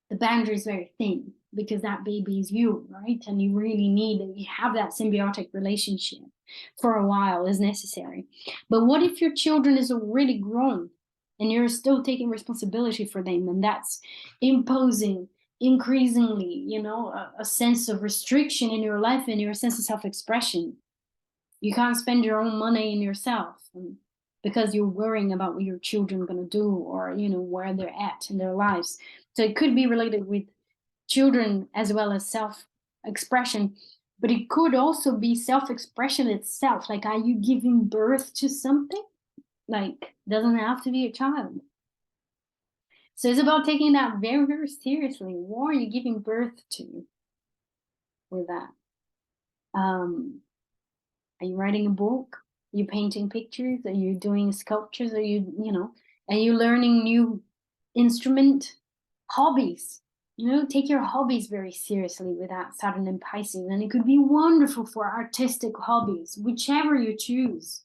the boundary is very thin, because that baby is you, right? And you really need to have that symbiotic relationship for a while is necessary. But what if your children is already grown and you're still taking responsibility for them, and that's imposing increasingly, a sense of restriction in your life and your sense of self-expression? You can't spend your own money in yourself because you're worrying about what your children are going to do, or where they're at in their lives. So it could be related with children as well as self-expression, but it could also be self-expression itself. Like, are you giving birth to something? Like, doesn't have to be a child. So it's about taking that very, very seriously. What are you giving birth to with that? Are you writing a book? Are you painting pictures? Are you doing sculptures? Are are you learning new instrument? Hobbies. Take your hobbies very seriously with that Saturn in Pisces. And it could be wonderful for artistic hobbies, whichever you choose.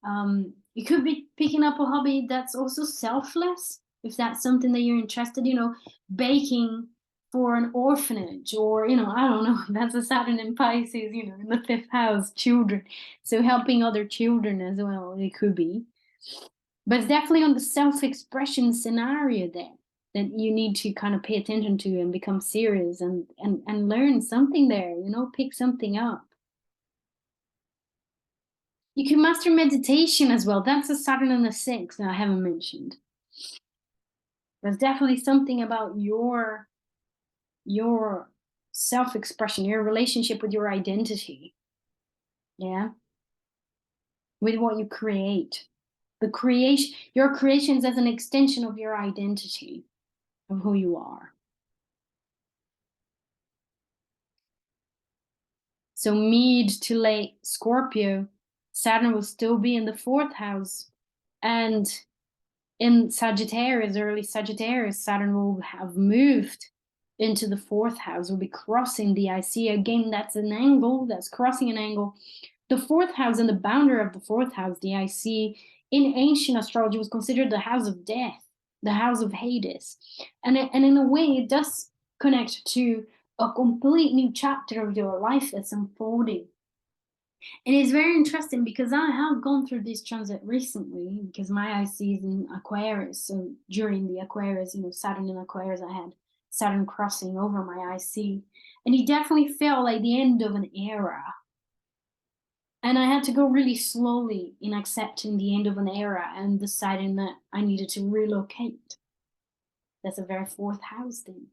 You could be picking up a hobby that's also selfless, if that's something that you're interested, baking for an orphanage, or I don't know, that's a Saturn in Pisces, in the 5th house, children. So helping other children as well, it could be. But it's definitely on the self-expression scenario there that you need to kind of pay attention to and become serious and learn something there, pick something up. You can master meditation as well. That's a Saturn in the 6th that I haven't mentioned. There's definitely something about your self-expression, your relationship with your identity. Yeah. With what you create. Your creations as an extension of your identity, of who you are. So mid to late Scorpio, Saturn will still be in the 4th house. And in Sagittarius, early Sagittarius, Saturn will have moved into the 4th house, will be crossing the IC. Again, that's an angle, that's crossing an angle. The 4th house and the boundary of the 4th house, the IC, in ancient astrology was considered the house of death, the house of Hades. And in a way, it does connect to a complete new chapter of your life that's unfolding. And it's very interesting because I have gone through this transit recently because my IC is in Aquarius. So during the Aquarius, Saturn in Aquarius, I had Saturn crossing over my IC. And it definitely felt like the end of an era. And I had to go really slowly in accepting the end of an era and deciding that I needed to relocate. That's a very 4th house thing.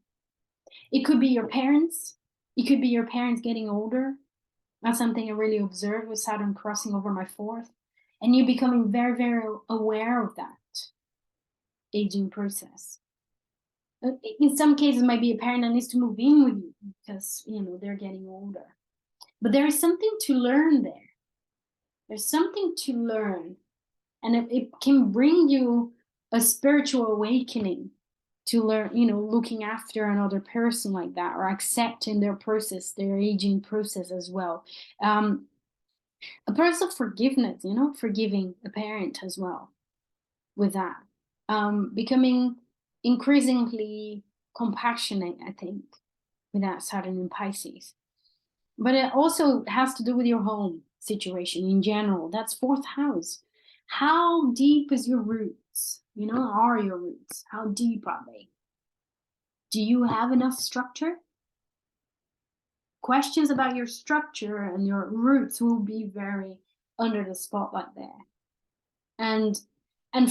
It could be your parents. It could be your parents getting older. That's something I really observed with Saturn crossing over my 4th. And you becoming very, very aware of that aging process. In some cases, it might be a parent that needs to move in with you because, they're getting older. But there is something to learn there. There's something to learn. And it can bring you a spiritual awakening to learn, looking after another person like that, or accepting their process, their aging process as well. A process of forgiveness, forgiving a parent as well with that. Becoming increasingly compassionate, I think, with that Saturn in Pisces. But it also has to do with your home situation in general. That's 4th house. How deep is your roots? Are your roots? How deep are they? Do you have enough structure? Questions about your structure and your roots will be very under the spotlight there. And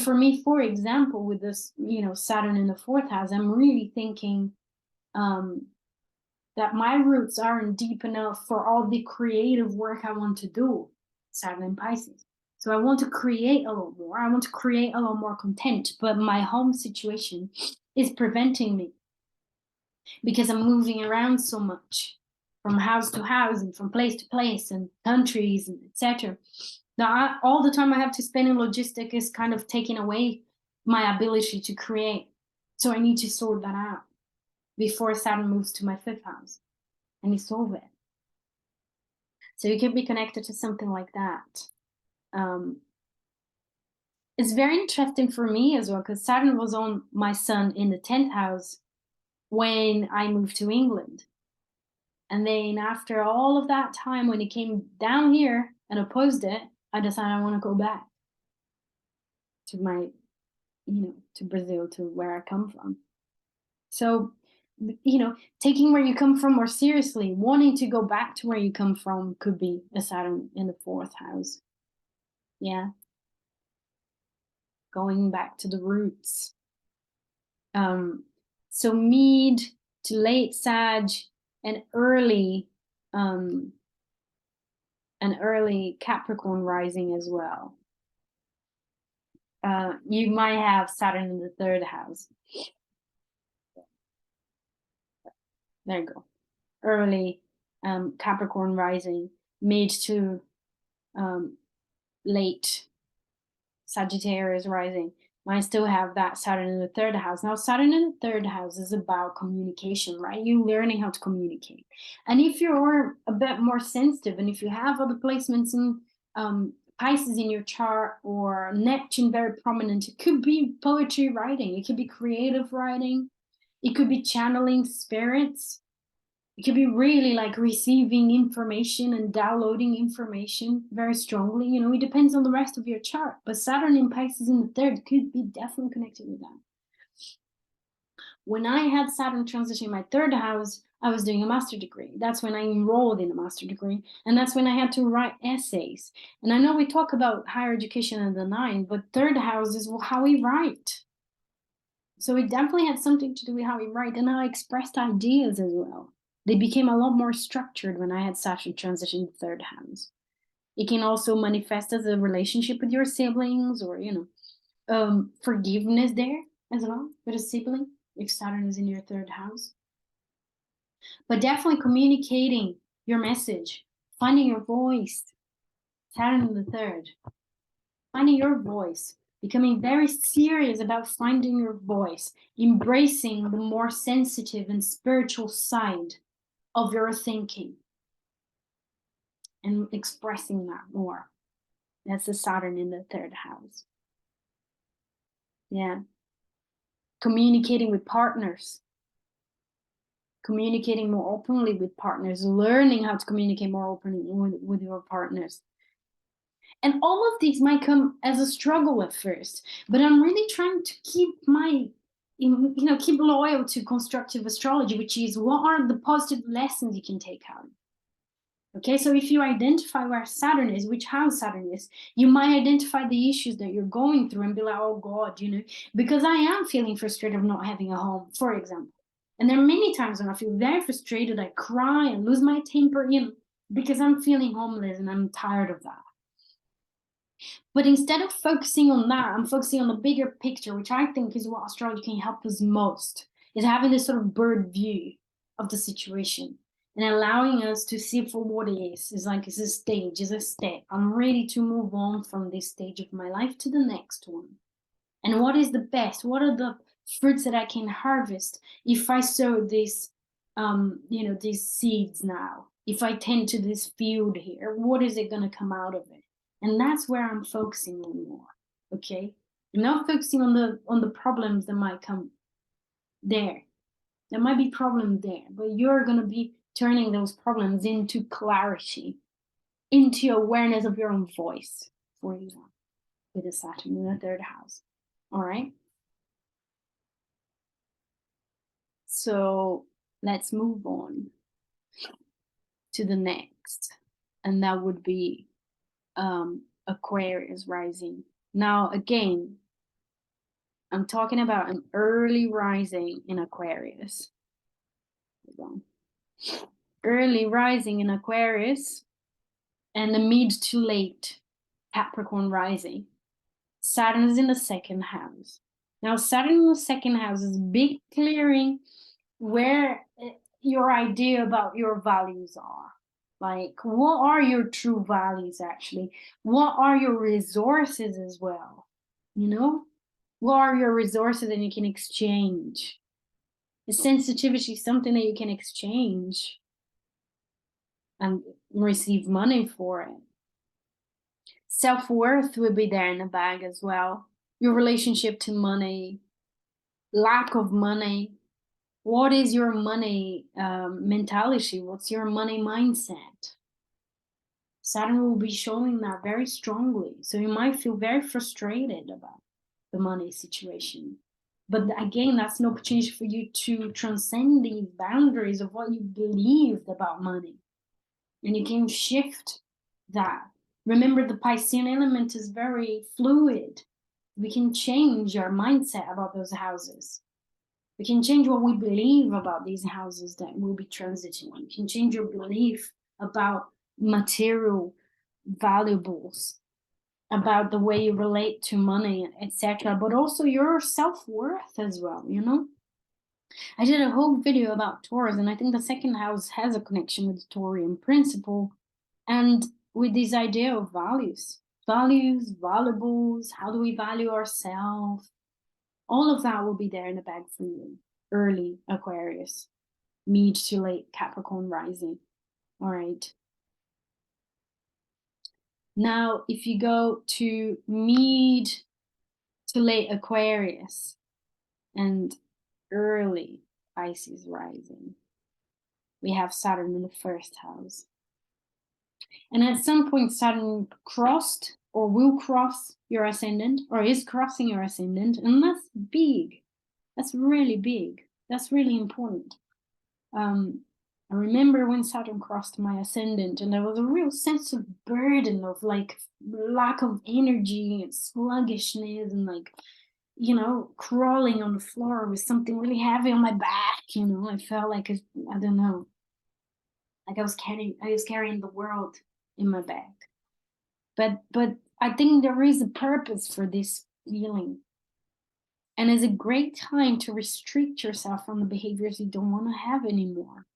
for me, for example, with this, Saturn in the 4th house, I'm really thinking that my roots aren't deep enough for all the creative work I want to do, Saturn in Pisces. So I want to create a lot more. I want to create a lot more content, but my home situation is preventing me because I'm moving around so much from house to house and from place to place and countries and etc. Now, all the time I have to spend in logistics is kind of taking away my ability to create. So I need to sort that out before Saturn moves to my 5th house and solve it. So you can be connected to something like that. It's very interesting for me as well because Saturn was on my sun in the 10th house when I moved to England. And then after all of that time, when it came down here and opposed it, I decided I want to go back to my, to Brazil, to where I come from. So, taking where you come from more seriously, wanting to go back to where you come from could be a Saturn in the 4th house. Yeah. Going back to the roots. So mid to late Sag and early Capricorn rising as well. You might have Saturn in the 3rd house. There you go. Early Capricorn rising, mid to late Sagittarius rising. Might still have that Saturn in the third house. Now, Saturn in the third house is about communication, right? You learning how to communicate. And if you're a bit more sensitive, and if you have other placements in Pisces in your chart, or Neptune very prominent, it could be poetry writing, it could be creative writing, it could be channeling spirits. It could be really like receiving information and downloading information very strongly. You know, it depends on the rest of your chart. But Saturn in Pisces in the third could be definitely connected with that. When I had Saturn transition in my third house, I was doing a master degree. That's when I enrolled in a master degree. And that's when I had to write essays. And I know we talk about higher education in the 9, but third house is how we write. So it definitely had something to do with how we write and how I expressed ideas as well. They became a lot more structured when I had Saturn transition in the third house. It can also manifest as a relationship with your siblings, or, you know, forgiveness there as well with a sibling if Saturn is in your third house. But definitely communicating your message, finding your voice. Saturn in the third. Finding your voice, becoming very serious about finding your voice, embracing the more sensitive and spiritual side of your thinking and expressing that more. That's the Saturn in the third house. Yeah. Communicating with partners. Communicating more openly with partners. Learning how to communicate more openly with your partners. And all of these might come as a struggle at first, but I'm really trying to keep keep loyal to constructive astrology, which is what are the positive lessons you can take out. Okay, so if you identify where Saturn is, which house Saturn is, you might identify the issues that you're going through and be like, oh God, you know, because I am feeling frustrated of not having a home, for example. And there are many times when I feel very frustrated, I cry and lose my temper, you know, because I'm feeling homeless and I'm tired of that. But instead of focusing on that, I'm focusing on the bigger picture, which I think is what astrology can help us most, is having this sort of bird view of the situation and allowing us to see it for what it is. It's like it's a stage, it's a step. I'm ready to move on from this stage of my life to the next one. And what is the best? What are the fruits that I can harvest if I sow this, these seeds now? If I tend to this field here, what is it going to come out of it? And that's where I'm focusing on more. Okay, I'm not focusing on the problems that might come there. There might be problems there, but you're going to be turning those problems into clarity, into awareness of your own voice, for example, with the Saturn in the third house. All right. So let's move on to the next, and that would be Aquarius rising. Now, again, I'm talking about an early rising in Aquarius. Early rising in Aquarius and the mid to late Capricorn rising. Saturn is in the second house. Now, Saturn in the second house is big clearing where your idea about your values are. Like, what are your true values actually? What are your resources as well? You know, what are your resources that you can exchange? Is sensitivity something that you can exchange and receive money for it? Self-worth will be there in the bag as well. Your relationship to money, lack of money. What is your money mentality? What's your money mindset? Saturn will be showing that very strongly. So you might feel very frustrated about the money situation. But again, that's an opportunity for you to transcend these boundaries of what you believed about money. And you can shift that. Remember, the Piscean element is very fluid. We can change our mindset about those houses. We can change what we believe about these houses that will be transiting. We can change your belief about material valuables. about the way you relate to money, etc., but also your self-worth as well, you know. I did a whole video about Taurus, and I think the second house has a connection with the Taurian principle and with this idea of values, valuables, how do we value ourselves? All of that will be there in the bag for you. Early Aquarius, mid to late Capricorn rising. All right. Now, if you go to mid to late Aquarius and early Pisces rising, we have Saturn in the first house. And at some point, Saturn crossed or will cross your ascendant or is crossing your ascendant. And that's big. That's really big. That's really important. I remember when Saturn crossed my ascendant, and there was a real sense of burden, of like lack of energy and sluggishness, and like, you know, crawling on the floor with something really heavy on my back. You know, I felt like I don't know, like I was carrying the world in my back. But I think there is a purpose for this feeling, and it's a great time to restrict yourself from the behaviors you don't want to have anymore.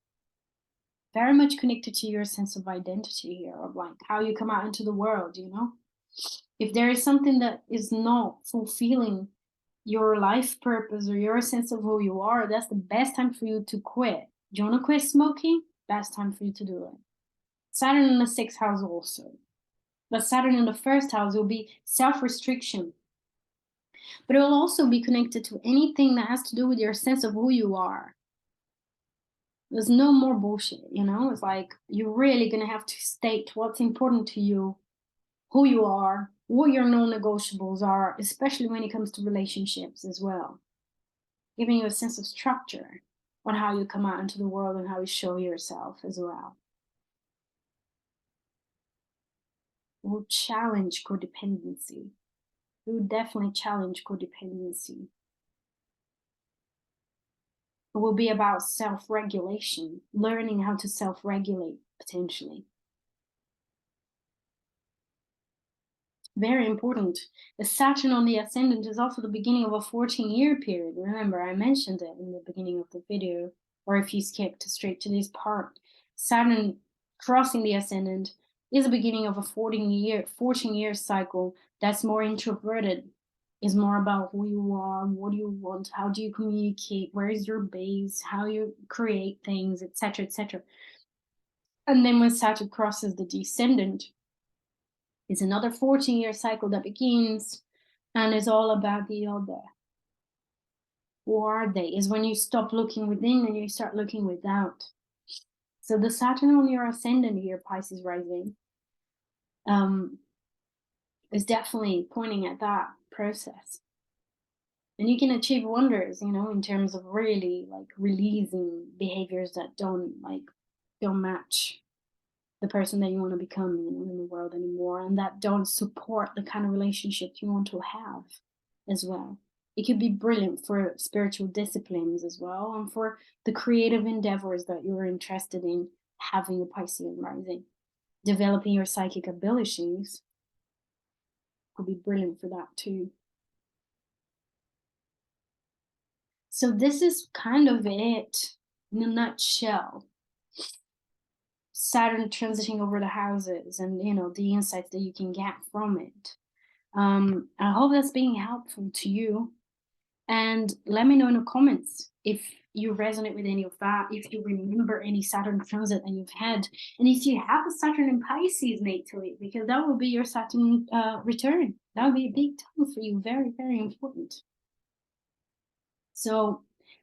Very much connected to your sense of identity here, of like how you come out into the world, you know. If there is something that is not fulfilling your life purpose or your sense of who you are, that's the best time for you to quit. Do you want to quit smoking? Best time for you to do it. Saturn in the 6th house also. But Saturn in the 1st house will be self-restriction. But it will also be connected to anything that has to do with your sense of who you are. There's no more bullshit, you know? It's like you're really going to have to state what's important to you, who you are, what your non-negotiables are, especially when it comes to relationships as well. Giving you a sense of structure on how you come out into the world and how you show yourself as well. It will challenge codependency. It will definitely challenge codependency. It will be about self-regulation, learning how to self-regulate, potentially. Very important. The Saturn on the ascendant is also the beginning of a 14-year period. Remember, I mentioned it in the beginning of the video, or if you skipped straight to this part. Saturn crossing the ascendant is the beginning of a 14-year cycle that's more introverted, is more about who you are, what do you want, how do you communicate, where is your base, how you create things, etc., etc. And then when Saturn crosses the descendant, it's another 14-year cycle that begins, and it's all about the other. Who are they? Is when you stop looking within and you start looking without. So the Saturn on your ascendant here, Pisces rising, is definitely pointing at that process. And you can achieve wonders, you know, in terms of really like releasing behaviors that don't match the person that you want to become, you know, in the world anymore, and that don't support the kind of relationship you want to have as well. It could be brilliant for spiritual disciplines as well, and for the creative endeavors that you're interested in having a Piscean rising. Developing your psychic abilities could be brilliant for that too. So this is kind of it in a nutshell. Saturn transiting over the houses, and you know, the insights that you can get from it. I hope that's being helpful to you, and let me know in the comments if you resonate with any of that, if you remember any Saturn transit that you've had, and if you have a Saturn in Pisces natally, because that will be your Saturn return. That will be a big time for you, very, very important. So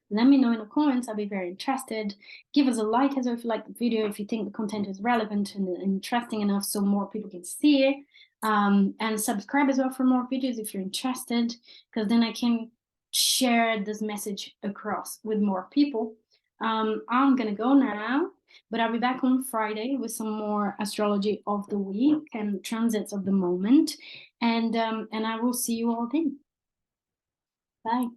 let me know in the comments. I'll be very interested. Give us a like as well if you like the video, if you think the content is relevant and interesting enough so more people can see it. And subscribe as well for more videos if you're interested, because then I can share this message across with more people. I'm gonna go now, but I'll be back on Friday with some more astrology of the week and transits of the moment. And I will see you all then. Bye.